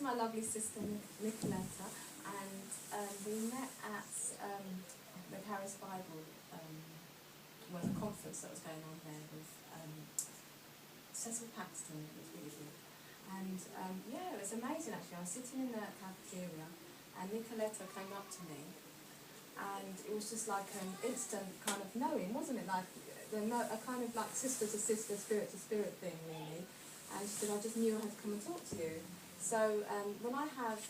is my lovely sister Nicoletta, and we met at the Paris Bible, well, a conference that was going on there with Cecil Paxton. It was really good. And yeah, it was amazing actually. I was sitting in the cafeteria and Nicoletta came up to me, and it was just like an instant kind of knowing, wasn't it? Like a kind of like sister to sister, spirit to spirit thing, really. And she said, I just knew I had to come and talk to you. So when I have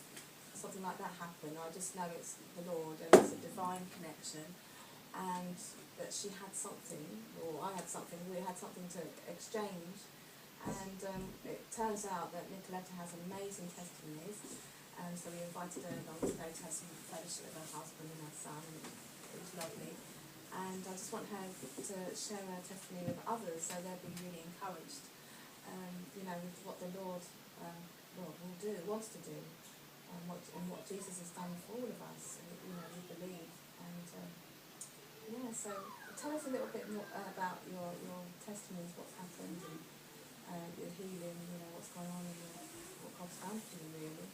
something like that happen, I just know it's the Lord and it's a divine connection, and that she had something, or I had something, we had something to exchange. And it turns out that Nicoletta has amazing testimonies, and so we invited her along to go to have some fellowship with her husband and her son, and it was lovely. And I just want her to share her testimony with others, so they'll be really encouraged, you know, with what the Lord will do, wants to do, and what Jesus has done for all of us. You know, we believe. And yeah, so tell us a little bit more about your testimonies, what's happened, and your healing. You know, what's going on, and what God's done for you, really.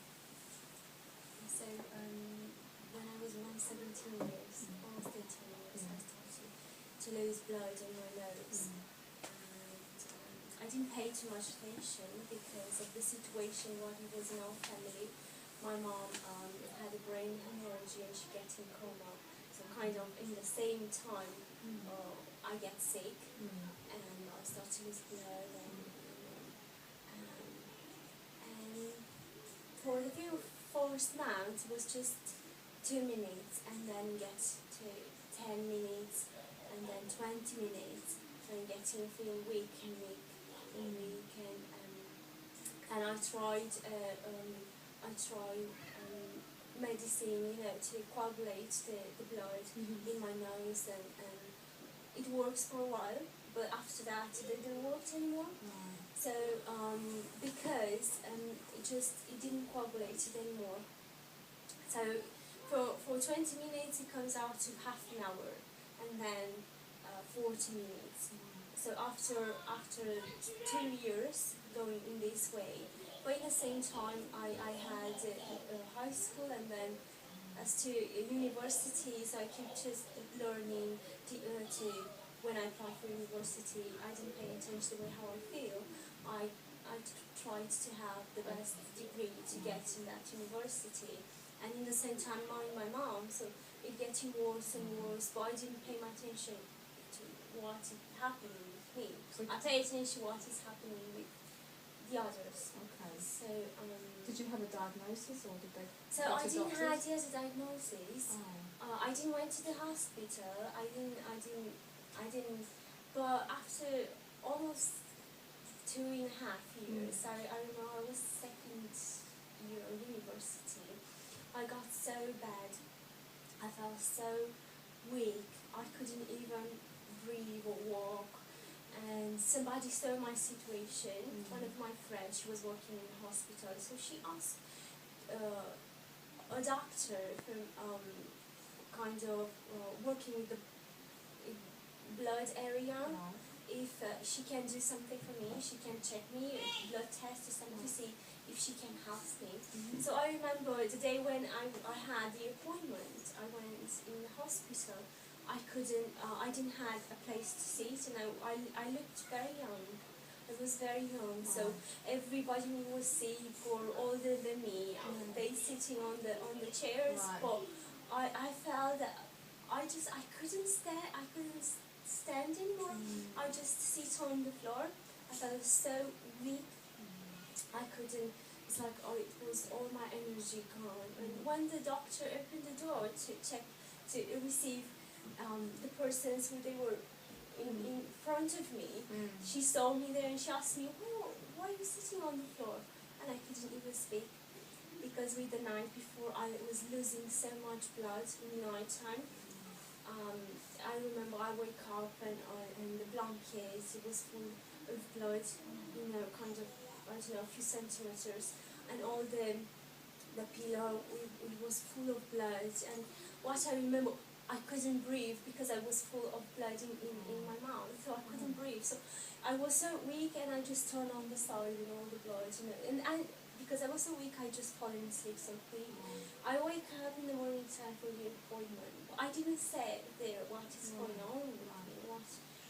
So when I was around 17 years, almost 18 years, I started to lose blood in my nose. I didn't pay too much attention because of the situation what it was in our family. My mom had a brain hemorrhage and she got in coma. So kind of in the same time I get sick and I start to lose blood and for the few first months it was just 2 minutes and then get to 10 minutes and then 20 minutes and getting feeling weak and I tried medicine, you know, to coagulate the blood in my nose, and it works for a while, but after that it didn't work anymore. So because it didn't coagulate it anymore. So for 20 minutes it comes out to half an hour, and then 40 minutes. So after 2 years going in this way, but at the same time I had high school and then as to university, so I kept just learning to when I applied for university, I didn't pay attention to how I feel. I tried to have the best degree to get in that university, and in the same time my mom, so it getting worse and worse, but I didn't pay my attention to what is happening with me. I pay attention to what is happening with the others. Okay. So did you have a diagnosis, or did they? So I didn't have a diagnosis. I didn't went to the hospital. I didn't. But after almost 2.5 years, I remember I was second year of university. I got so bad. I felt so weak. I couldn't even breathe or walk. And somebody saw my situation. One of my friends, she was working in the hospital, so she asked a doctor from kind of working with the blood area, if she can do something for me, she can check me, blood test or something to see if she can help me. So I remember the day when I had the appointment, I went in the hospital. I didn't have a place to sit, and I looked very young. I was very young, so everybody was sick or older than me. They sitting on the chairs, but I felt that I couldn't stand. I couldn't stand anymore. I just sit on the floor. I felt so weak. I couldn't. It's like it was all my energy gone. And when the doctor opened the door to check to receive the persons who they were in front of me, she saw me there and she asked me, why are you sitting on the floor? And I couldn't even speak because with the night before I was losing so much blood in the night time. I remember I woke up and the blanket, it was full of blood, you know, kind of, I don't know, a few centimeters, and all the pillow, it was full of blood. And what I remember, I couldn't breathe because I was full of blood in my mouth, so I couldn't breathe. So I was so weak, and I just turned on the side and all the blood, you know. And because I was so weak, I just fallen asleep so quick. I wake up in the morning time for the appointment. I didn't say there what is going on with me,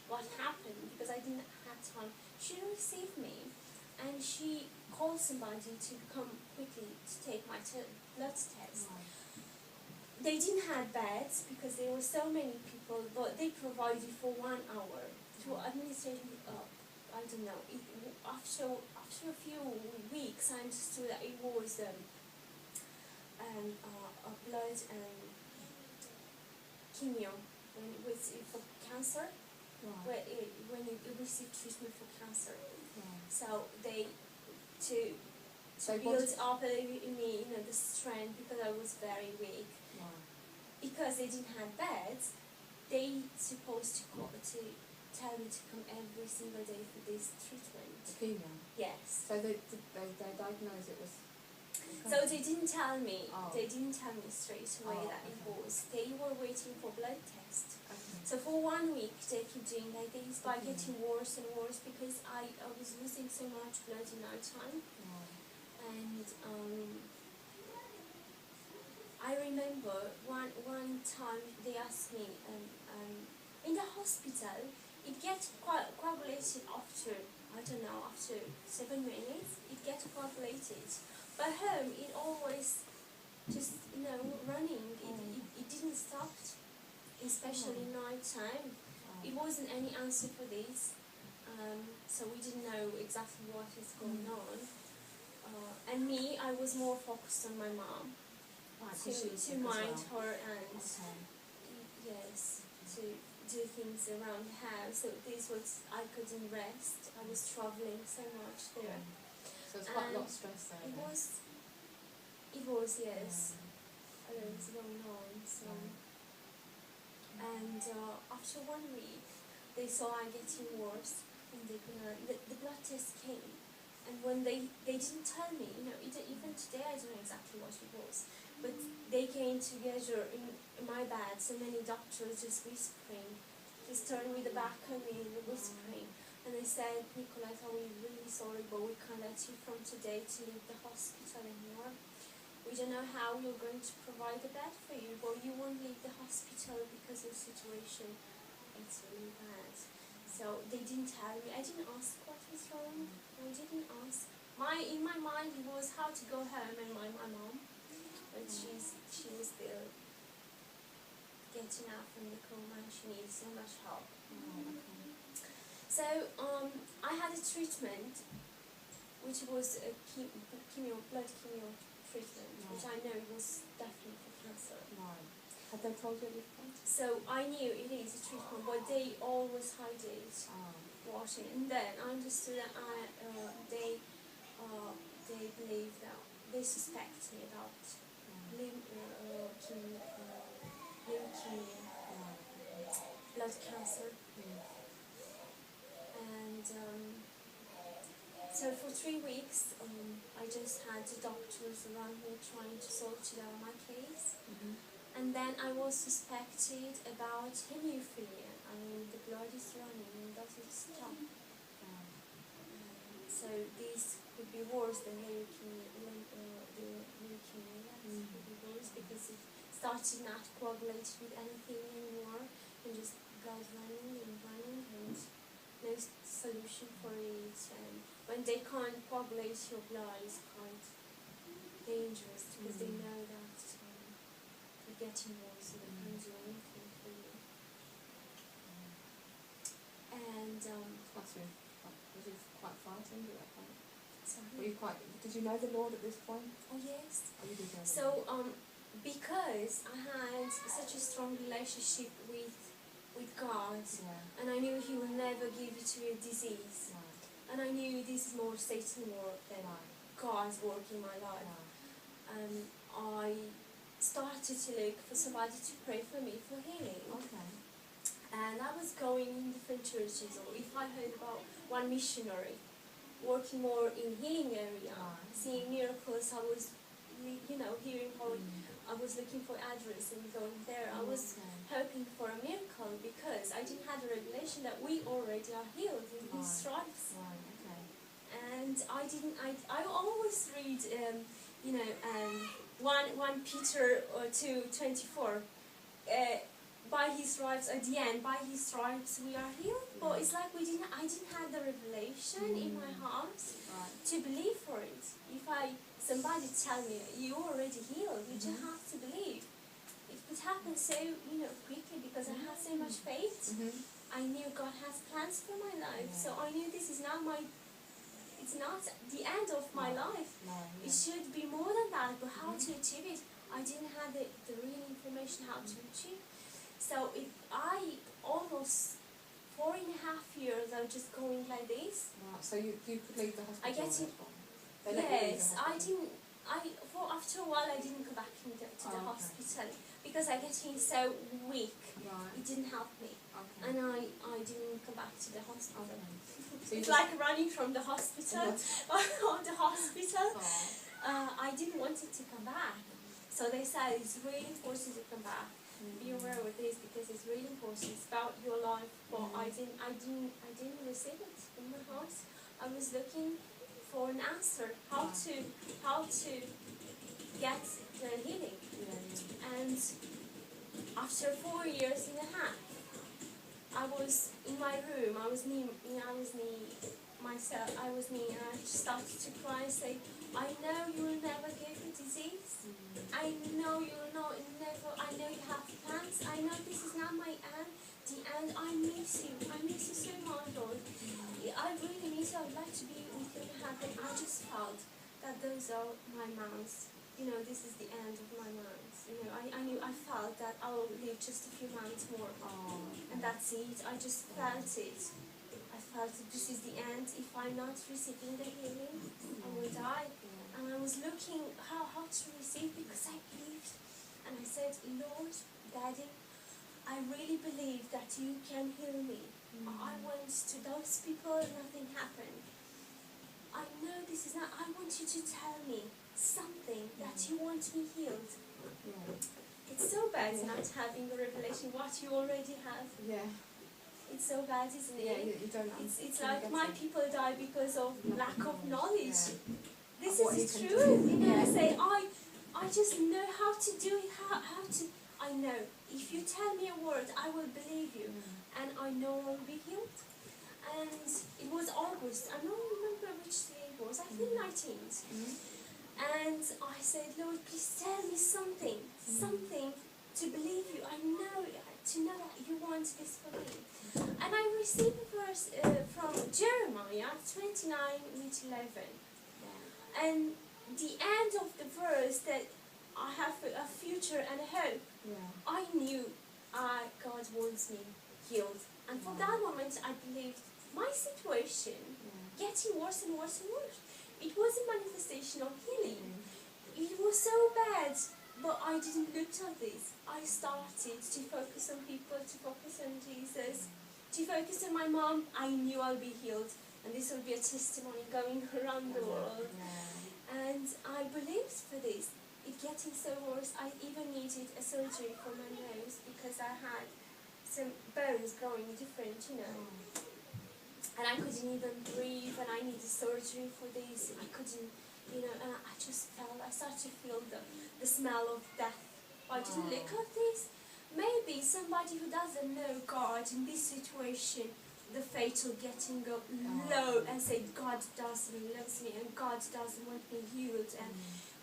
what happened, because I didn't have time. She received me, and she called somebody to come quickly to take my blood test. They didn't have beds because there were so many people, but they provided for 1 hour to administrate me up. I don't know. After a few weeks, I understood that it was a blood chemio when it was for cancer. When you receive treatment for cancer. So they build up in me, the strength, because I was very weak. Because they didn't have beds, they supposed to tell me to come every single day for this treatment. Leukemia? Yes. So they diagnosed it was... So they didn't tell me. They didn't tell me straight away that it was. They were waiting for blood test. So for 1 week they keep doing like this, by getting worse and worse, because I was losing so much blood in night time. And I remember one time they asked me in the hospital, it gets coagulated after, I don't know, after 7 minutes, it gets coagulated. But home, it always just, running. It didn't stop, especially night time. It wasn't any answer for this. So we didn't know exactly what is going on. And me, I was more focused on my mom. To mind her and yes, to do things around the house. So this was, I couldn't rest. I was traveling so much there. So it's quite a lot of stress there. It was, yes. A lot was going on. So and after 1 week, they saw I getting worse, and the blood test came. And when they didn't tell me, even today I don't know exactly what it was. But they came together in my bed, so many doctors just whispering, just turning with the back on me and whispering. And they said, Nicoletta, we're really sorry, but we can't let you from today to leave the hospital anymore. We don't know how we're going to provide a bed for you, but you won't leave the hospital because the situation is really bad. So they didn't tell me. I didn't ask what was wrong. I didn't ask. In my mind it was how to go home and my mom. But she was still getting out from the coma and she needed so much help. So I had a treatment which was a blood chemio treatment, which I know was definitely for cancer. Had they told you at this point? So I knew it is a treatment, but they always hide it, watching. And then I understood that they believe that they suspect me about leukemia, blood cancer. And so for 3 weeks, I just had the doctors around me trying to sort out my case. And then I was suspected about hemophilia. I mean, the blood is running and doesn't stop. So this could be worse than leukemia. It could be worse because it started not coagulating with anything anymore, and just blood running and no solution for it. And when they can't coagulate your blood, it's quite dangerous because they know that you're getting worse, so they can't do anything for you. And was you quite frightened at that point? sorry. Did you know the Lord at this point? Oh yes. Oh, you did know So because I had such a strong relationship with God, and I knew He will never give you to a disease, and I knew this is more Satan work than God's work in my life. I started to look for somebody to pray for me for healing. And I was going in different churches, or if I heard about one missionary working more in healing area, seeing miracles, I was, hearing how I was looking for address and going there. I was hoping for a miracle because I didn't have a revelation that we already are healed in His stripes. And and I always read, 1 Peter 2:24. By his stripes, at the end, by his stripes we are healed. But it's like I didn't have the revelation in my heart to believe for it. If somebody tell me you're already healed, you just have to believe. It would happen so quickly because I had so much faith. I knew God has plans for my life, so I knew this is not it's not the end of my life. It should be more than that, but how to achieve it, I didn't have the real information how to achieve. So I almost 4.5 years I was just going like this. Right. So you could leave the hospital? I get it. Yes, I didn't. After a while I didn't go back to the hospital because I getting so weak. It didn't help me, and I didn't go back to the hospital. So it's like running from the hospital or the hospital. I didn't want it to come back, so they said it's really important to come back. Be aware of this because it's really important. It's about your life. But I didn't receive it in my heart. I was looking for an answer how to get the healing. And after 4.5 years, I was in my room. I was near myself. I was near, and I started to cry and say, I know you will never get the disease. I know you will not never. I know you have plans. I know this is not my end. The end. I miss you. I miss you so much, Lord. I really miss you. I would like to be with you in heaven. I just felt that those are my months. This is the end of my months. I felt that I will live just a few months more. And that's it. I just felt it. I felt that this is the end. If I'm not receiving the healing, I will die. And I was looking how to receive because I believed. And I said, Lord, Daddy, I really believe that you can heal me. I went to those people, nothing happened. I know this is not, I want you to tell me something that you want me healed. It's so bad not having the revelation what you already have. It's so bad, isn't it? You don't. It's like my people die because of lack of knowledge. This is the truth. I say, I just know how to do it, how to. I know. If you tell me a word, I will believe you. And I know I will be healed. And it was August. I don't remember which day it was. I think 19th. And I said, Lord, please tell me something to believe you. I know, to know that you want this for me. And I received a verse from Jeremiah 29:11. And the end of the verse that I have a future and a hope. I knew God wants me healed. And for that moment I believed my situation getting worse and worse and worse. It was a manifestation of healing. It was so bad, but I didn't look at this. I started to focus on people, to focus on Jesus, to focus on my mom. I knew I'll be healed, and this will be a testimony going around the world. And I believed for this. It getting so worse. I even needed a surgery for my nose because I had some bones growing different, And I couldn't even breathe, and I needed surgery for this. I couldn't, and I just felt, I started to feel the smell of death. I didn't look at this. Maybe somebody who doesn't know God in this situation, the faith will getting go low and say, God doesn't love me, and God doesn't want me healed, and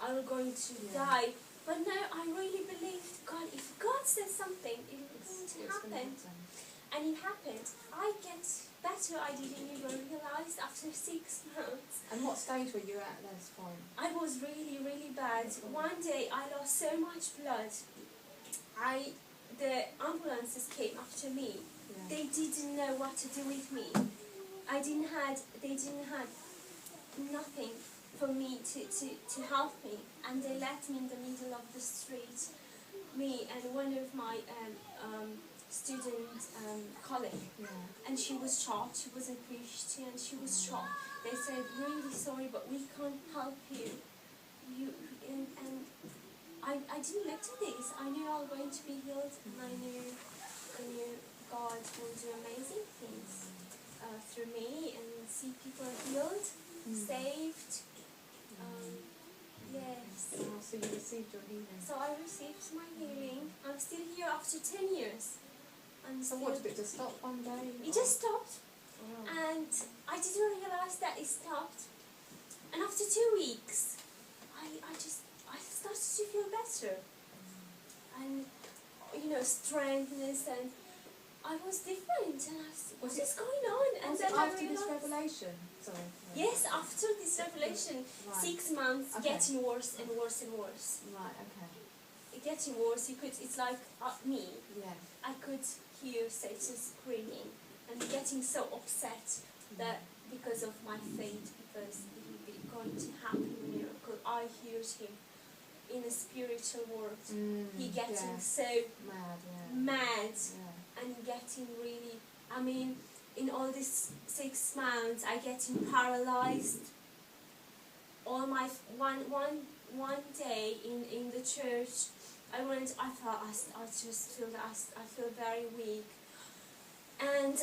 I'm going to die. But no, I really believed God. If God says something, it will going to happen. And it happened. I get better. I didn't even realize after 6 months. And what stage were you at this point? I was really, really bad. One day I lost so much blood. The ambulances came after me. They didn't know what to do with me. They didn't have nothing for me to help me. And they left me in the middle of the street. Me and one of my student colleague, and she was shocked. She was a Christian. She was shocked. They said, "Really sorry, but we can't help you." And I didn't look to this. I knew I was going to be healed, and I knew God will do amazing things through me and see people healed. saved. Yes. Oh, so you received your healing. So I received my healing. I'm still here after 10 years. So what, did it just stop one day? It just stopped. Oh. And I didn't realize that it stopped. And after 2 weeks, I started to feel better. And, strengthness, and I was different. And I said, what is going on? And then after I realized, this revelation? Sorry. yes, after this revelation, Right. 6 months, Okay. getting worse and worse and worse. Right, okay. Getting worse, it's like me. Yeah. I could hear Satan screaming and getting so upset that because of my faith, because it's going to happen a miracle, I heard him in a spiritual world. He getting so mad and getting really, in all these 6 months, I getting paralyzed. All my one day in the church, I feel very weak. And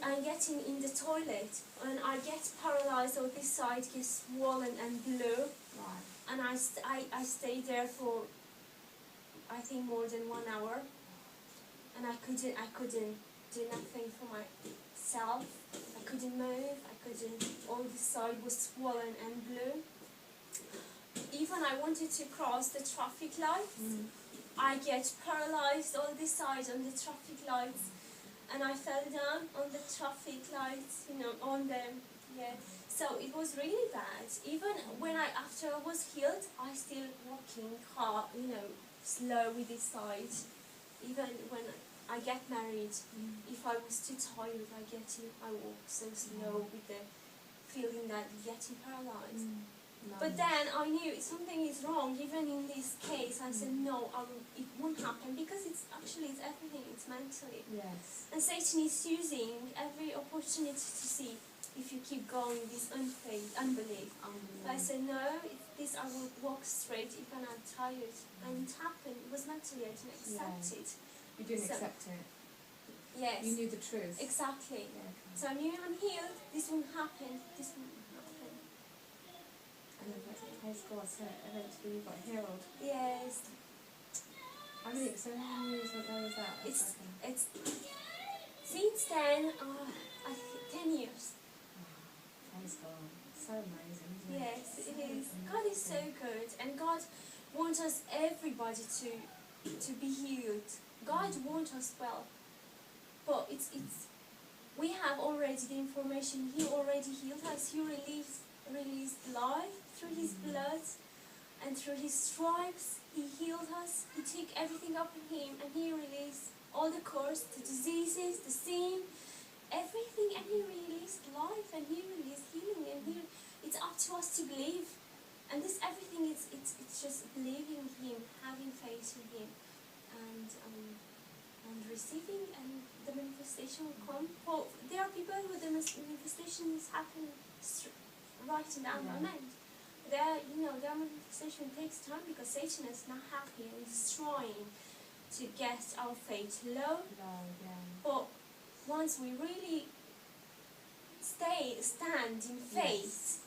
I'm getting in the toilet, and I get paralyzed on this side, gets swollen and blue. Right. And I stayed there for, I think, more than 1 hour. And I couldn't do nothing for myself. I couldn't move. All this side was swollen and blue. Even I wanted to cross the traffic lights. I get paralyzed on this side on the traffic lights. And I fell down on the traffic lights, on them. Yeah. So it was really bad. Even after I was healed, I still walking hard, slow with this side. Even when I get married, if I was too tired, I walk so slow with the feeling that getting paralyzed. But then I knew something is wrong. Even in this case, I said no, it won't happen, because it's everything. It's mentally. Yes. And Satan is using every opportunity to see if you keep going this unbelief. But I said no. I will walk straight even I'm tired. And it happened. It was mentally. I didn't accept it. You didn't accept it. Yes. You knew the truth. Exactly. Yeah, okay. So I knew I'm healed. This won't happen. This won't happen. And then praise God, so eventually you got healed. Yes. So how many years ago was that? It's since then, 10 years. Praise God. So amazing, isn't it? Yes, So it is. amazing. God is so good, and God wants us, everybody, to be healed. God wants us well, but we have already the information. He already healed us. He released life through His blood, and through His stripes He healed us. He took everything up in Him, and He released all the curse, the diseases, the sin, everything, and He released life, and He released healing, and it's up to us to believe. And this everything it's just believing Him, having faith in Him, and receiving, and the manifestation will come. Well, there are people who the manifestation is happening right in that moment. Their manifestation takes time, because Satan is not happy and is trying to get our faith low. But once we really stand in faith,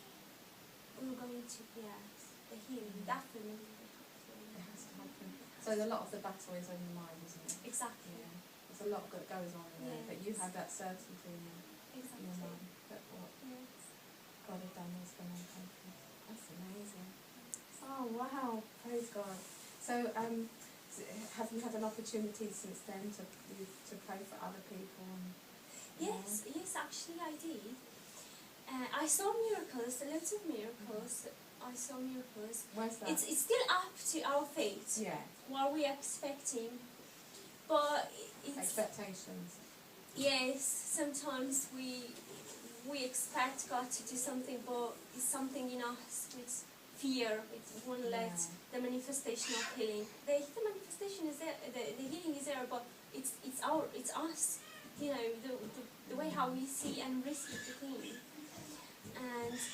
we're going to the healing definitely will happen. It has to happen. So a lot of the battle is on your mind, isn't it? Exactly. Yeah. There's a lot that goes on in there, but you have that certainty in your mind that what God has done is going to happen. That's amazing. Oh wow, praise God. So have you had an opportunity since then to pray for other people? Yes, actually I did. I saw miracles, a lot of miracles. I saw miracles. Where's that? It's still up to our faith. Yeah. What we are expecting, but it's Expectations. yes. Sometimes we expect God to do something, but it's something in us with fear. It won't let the manifestation of healing. The manifestation is there. The healing is there, but it's us. The way how we see and receive the thing.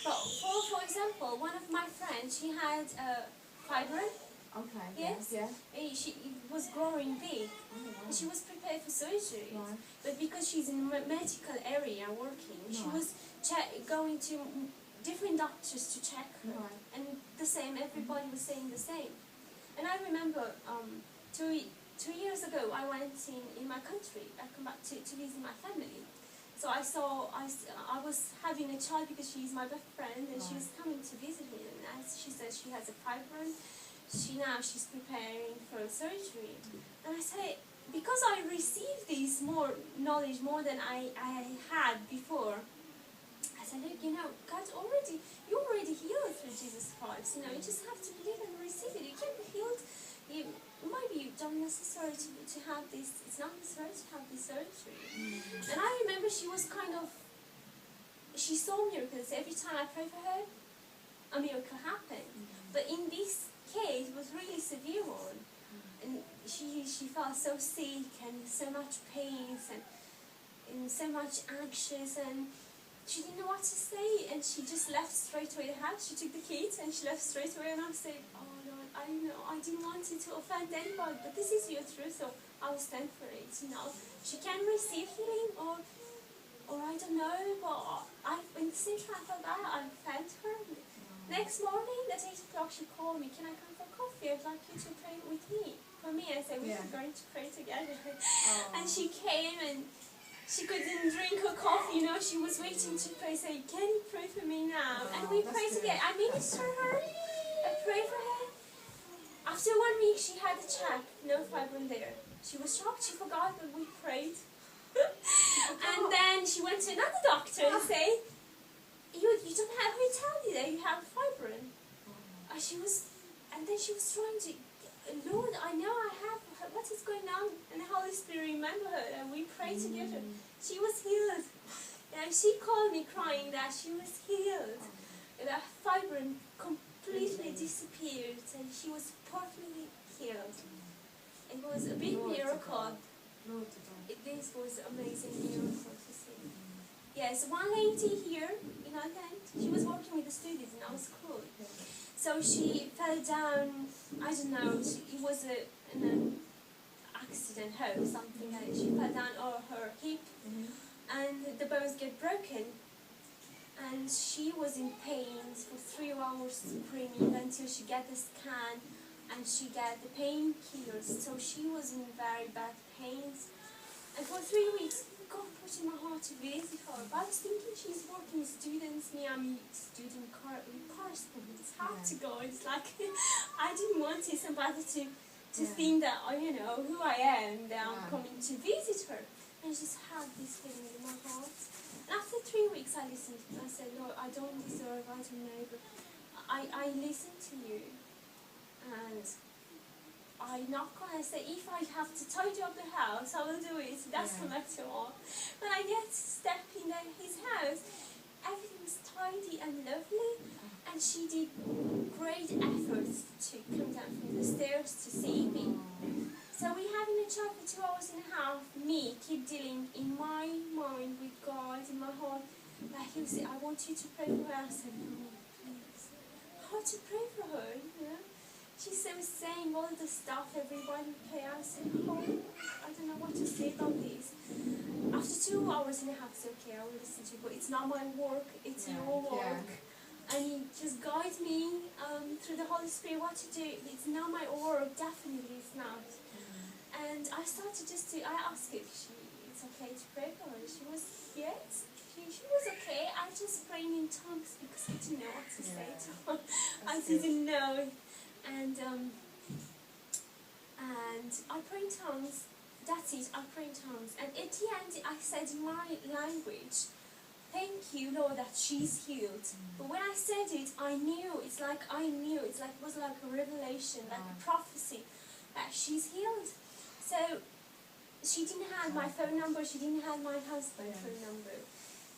But for example, one of my friends, she had a fibroid. Okay. Yes. Yeah. It was growing big. Oh, wow. She was prepared for surgery. Right. But because she's in the medical area working, she was going to different doctors to check her. Right. And the same, everybody was saying the same. And I remember 2 years ago, I went in my country. I come back to visit my family. So I was having a child because she's my best friend, and she was coming to visit me. And as she said, she has a fibroid. She's preparing for a surgery. And I said, because I received this more knowledge more than I had before, I said, look, God you already healed through Jesus Christ. You just have to believe and receive it. You can be healed. Maybe you don't necessarily to have this. It's not necessary to have this surgery. And I remember she saw miracles every time I prayed for her. A miracle happened. But in this case, it was really severe one, and she felt so sick and so much pain and so much anxious, and she didn't know what to say, and she just left straight away the house. She took the keys and she left straight away, and I said, oh Lord, I didn't want you to offend anybody, but this is your truth, so I will stand for it. She can receive healing, or I don't know, but in the same time I felt bad. I thanked her. Next morning at 8 o'clock she called me, can I come for coffee? I'd like you to pray with me. For me, I said, we're going to pray together. And she came, and she couldn't drink her coffee, she was waiting to pray, say, can you pray for me now? And we prayed together. I ministered her, I prayed for her. After 1 week she had a check, no fibroid there. She was shocked, she forgot that we prayed. And then she went to another doctor and said, you don't have, who told you that you have fibroid? And then she was trying to, Lord, I know I have, what is going on? And the Holy Spirit remembered her, and we prayed together. She was healed. And she called me crying that she was healed. That fibroid completely disappeared, and she was partly healed. It was a big miracle. This was an amazing miracle to see. Yes, one lady here in Ireland, she was working with the students in our school. So she fell down, I don't know, it was an accident, something like that. She fell down on her hip, and the bones get broken. And she was in pain for 3 hours screaming until she got the scan and she got the painkillers. So she was in very bad pains. And for 3 weeks, God put in my heart to visit her. But I was thinking she's working with students, me, I'm student correspondent. It's hard to go. It's like, I didn't want somebody to think that, who I am, that I'm coming to visit her. And I just had this feeling in my heart. And after 3 weeks, I listened to her. I said, Lord, I don't deserve, I don't know, but I listened to you. And I knock on, I say, if I have to tidy up the house, I will do it. That's the matter all. When I get to step in his house, everything was tidy and lovely, and she did great efforts to come down from the stairs to see me. So we having a chat for 2 hours and a half, me keep dealing in my mind with God, in my heart, that he would say, I want you to pray for her. I said, no, please. How to pray for her, She's saying all the stuff, everyone pray. I said, oh, I don't know what to say about this. After 2 hours and a half, it's okay, I will listen to you, but it's not my work, it's your work. And he just guides me through the Holy Spirit what to do. It's not my work, definitely it's not. And I started I asked if it's okay to pray for her. She was, yes. She was okay. I just prayed in tongues because I didn't know what to say to her. I didn't know. And I pray in tongues. That's it, I pray in tongues. And at the end, I said in my language, thank you, Lord, that she's healed. But when I said it, I knew. It's like it was like a revelation, like a prophecy, that she's healed. So she didn't have my phone number, she didn't have my husband's phone number.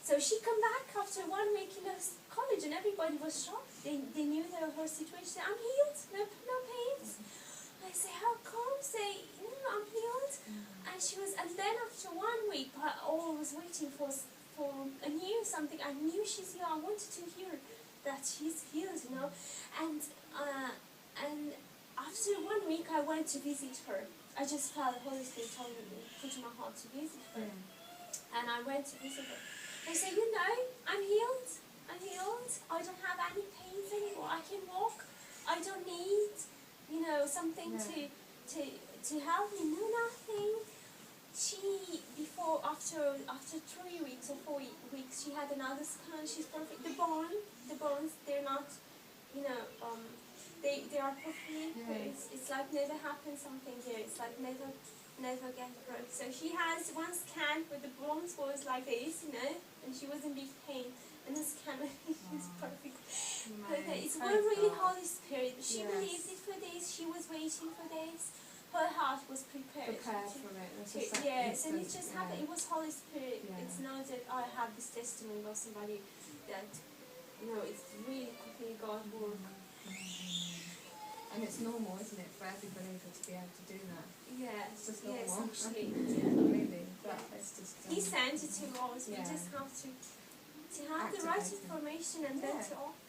So she come back after 1 week in college, and everybody was shocked. They knew that her situation. I'm healed, no pains. I say, how come? Say, no, I'm healed. And then after 1 week, I was waiting for a new something. I knew she's healed. I wanted to hear that she's healed, And after 1 week, I went to visit her. I just felt the Holy Spirit told me, put in my heart to visit her. And I went to visit her. I said, I'm healed. I'm healed. I don't have any pains anymore. I can walk. I don't need, you know, something to help me. No, nothing. She, after 3 weeks or 4 weeks, she had another scan. She's perfect. The bones, they're not, you know, they are perfect. It's like never happened something here. It's like never get broke. So she has one scan where the bones was like this, you know, and she was in big pain. And the scan is perfect. It's one really Holy Spirit. She believed it for this. She was waiting for this. Her heart was prepared for it. Yes, and it just happened. It was Holy Spirit. It's not that I have this testimony of somebody that, you know, it's really quickly God work. And it's normal, isn't it, for every believer to be able to do that? Yes, it's just normal. yes, actually. Really, but it's just... He sent it to us. We just have to have the right information and then to act.